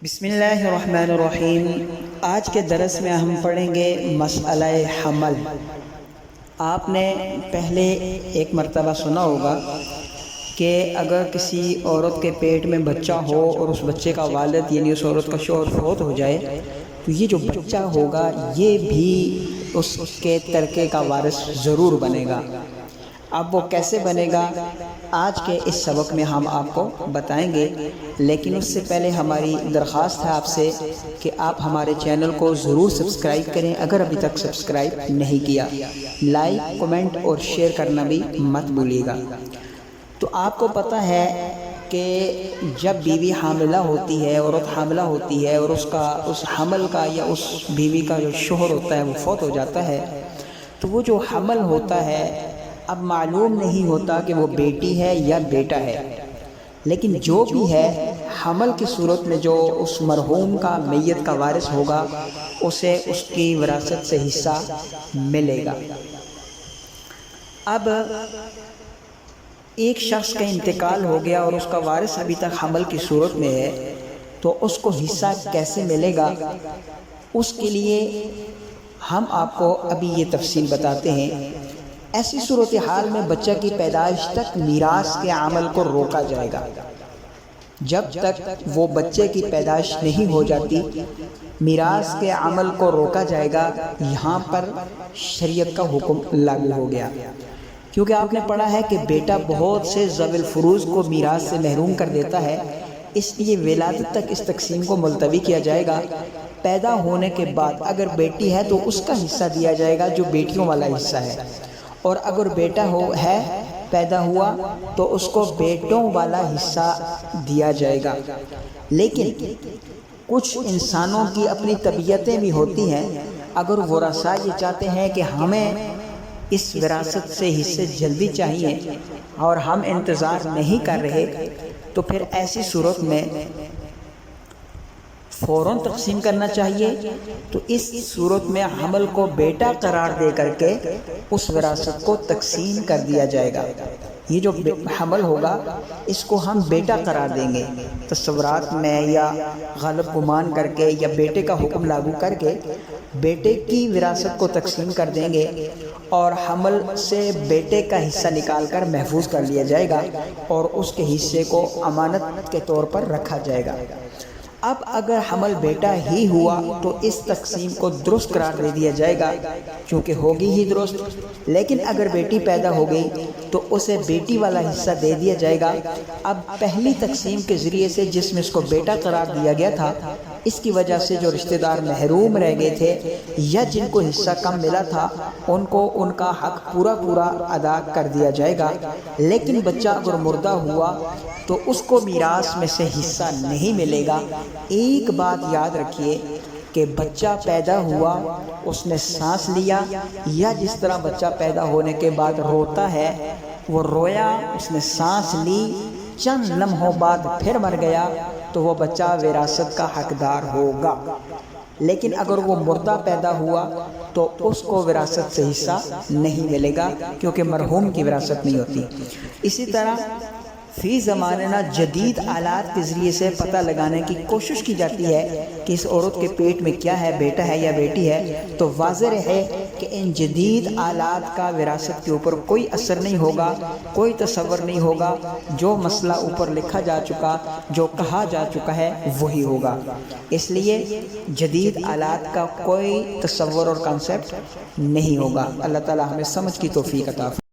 بسم اللہ الرحمن الرحیم۔ آج کے درس میں ہم پڑھیں گے مسئلہ حمل۔ آپ نے پہلے ایک مرتبہ سنا ہوگا کہ اگر کسی عورت کے پیٹ میں بچہ ہو اور اس بچے کا والد یعنی اس عورت کا شوہر فوت ہو جائے تو یہ جو بچہ ہوگا یہ بھی اس کے ترکے کا وارث ضرور بنے گا۔ اب وہ کیسے بنے گا آج کے اس سبق میں ہم آپ کو بتائیں گے، لیکن اس سے پہلے ہماری درخواست ہے آپ سے کہ آپ ہمارے چینل کو ضرور سبسکرائب کریں اگر ابھی تک سبسکرائب نہیں کیا، لائک کمنٹ اور شیئر کرنا بھی مت بھولیے گا۔ تو آپ کو پتہ ہے کہ جب بیوی حاملہ ہوتی ہے، عورت حاملہ ہوتی ہے اور اس حمل کا یا اس بیوی کا جو شوہر ہوتا ہے وہ فوت ہو جاتا ہے تو وہ جو حمل ہوتا ہے اب معلوم نہیں ہوتا کہ وہ بیٹی ہے یا بیٹا ہے، لیکن جو بھی ہے حمل کی صورت میں جو اس مرحوم کا میت کا وارث ہوگا اسے اس کی وراثت سے حصہ ملے گا۔ اب ایک شخص کا انتقال ہو گیا اور اس کا وارث ابھی تک حمل کی صورت میں ہے تو اس کو حصہ کیسے ملے گا، اس کے لیے ہم آپ کو ابھی یہ تفصیل بتاتے ہیں۔ ایسی صورتحال میں بچہ کی پیدائش تک میراث کے عمل کو روکا جائے گا۔ جب تک وہ بچے کی پیدائش نہیں ہو جاتی میراث کے عمل کو روکا جائے گا۔ یہاں پر شریعت کا حکم لاگو ہو گیا، کیونکہ آپ نے پڑھا ہے کہ بیٹا بہت سے ذوی الفروض کو میراث سے محروم کر دیتا ہے، اس لیے ولادت تک اس تقسیم کو ملتوی کیا جائے گا۔ پیدا ہونے کے بعد اگر بیٹی ہے تو اس کا حصہ دیا جائے گا جو بیٹیوں والا حصہ ہے، اور اگر بیٹا پیدا ہوا تو اس کو بیٹوں والا حصہ دیا جائے گا۔ لیکن کچھ انسانوں کی اپنی طبیعتیں بھی ہوتی ہیں، اگر ورثاء یہ چاہتے ہیں کہ ہمیں اس وراثت سے حصے جلدی چاہیے اور ہم انتظار نہیں کر رہے تو پھر ایسی صورت میں فوراً تقسیم کرنا چاہیے۔ تو اس صورت میں حمل کو بیٹا قرار دے کر کے اس وراثت کو تقسیم کر دیا جائے گا۔ یہ جو حمل ہوگا اس کو ہم بیٹا قرار دیں گے، تصورات میں یا غالب گمان کر کے یا بیٹے کا حکم لاگو کر کے بیٹے کی وراثت کو تقسیم کر دیں گے اور حمل سے بیٹے کا حصہ نکال کر محفوظ کر لیا جائے گا اور اس کے حصے کو امانت کے طور پر رکھا جائے گا۔ اب اگر حمل بیٹا ہی ہوا تو اس تقسیم کو درست قرار دے دیا جائے گا کیونکہ ہوگی ہی درست، لیکن اگر بیٹی پیدا ہو گئی تو اسے بیٹی والا حصہ دے دیا جائے گا۔ اب پہلی تقسیم کے ذریعے سے جس میں اس کو بیٹا قرار دیا گیا تھا اس کی وجہ سے جو رشتہ دار محروم رہ گئے تھے یا جن کو حصہ کم ملا تھا ان کو ان کا حق پورا ادا کر دیا جائے گا۔ لیکن بچہ اگر مردہ ہوا تو اس کو میراث میں سے حصہ نہیں ملے گا۔ ایک بات یاد رکھیے کہ بچہ پیدا ہوا، اس نے سانس لیا، یا جس طرح بچہ پیدا ہونے کے بعد روتا ہے، وہ رویا، اس نے سانس لی، چند لمحوں بعد پھر مر گیا تو وہ بچہ وراثت کا حقدار ہوگا۔ لیکن اگر وہ مردہ پیدا ہوا تو اس کو وراثت سے حصہ نہیں ملے گا کیونکہ مرحوم کی وراثت نہیں ہوتی۔ اسی طرح فی زمانہ جدید آلات کے ذریعے سے پتہ لگانے کی کوشش کی جاتی ہے کہ اس عورت کے پیٹ میں کیا ہے، بیٹا ہے یا بیٹی ہے، تو واضح ہے کہ ان جدید آلات کا وراثت کے اوپر کوئی اثر نہیں ہوگا، کوئی تصور نہیں ہوگا۔ جو مسئلہ اوپر لکھا جا چکا، جو کہا جا چکا ہے وہی ہوگا۔ اس لیے جدید آلات کا کوئی تصور اور کانسیپٹ نہیں ہوگا۔ اللہ تعالی ہمیں سمجھ کی توفیق عطا فرمائے۔